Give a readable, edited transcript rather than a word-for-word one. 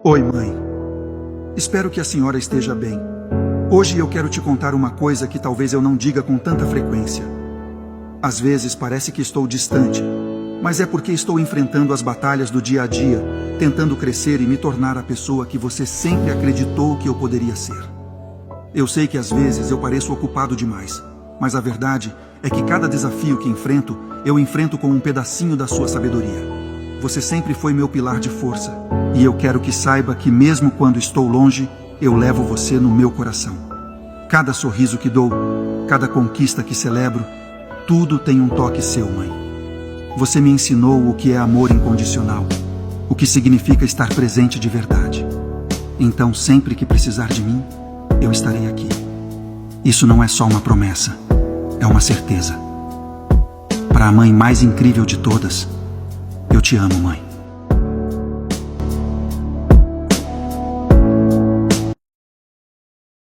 Oi, mãe. Espero que a senhora esteja bem. Hoje eu quero te contar uma coisa que talvez eu não diga com tanta frequência. Às vezes parece que estou distante, mas é porque estou enfrentando as batalhas do dia a dia, tentando crescer e me tornar a pessoa que você sempre acreditou que eu poderia ser. Eu sei que às vezes eu pareço ocupado demais, mas a verdade é que cada desafio que enfrento, eu enfrento com um pedacinho da sua sabedoria. Você sempre foi meu pilar de força, e eu quero que saiba que mesmo quando estou longe, eu levo você no meu coração. Cada sorriso que dou, cada conquista que celebro, tudo tem um toque seu, mãe. Você me ensinou o que é amor incondicional, o que significa estar presente de verdade. Então, sempre que precisar de mim, eu estarei aqui. Isso não é só uma promessa, é uma certeza. Para a mãe mais incrível de todas, eu te amo, mãe.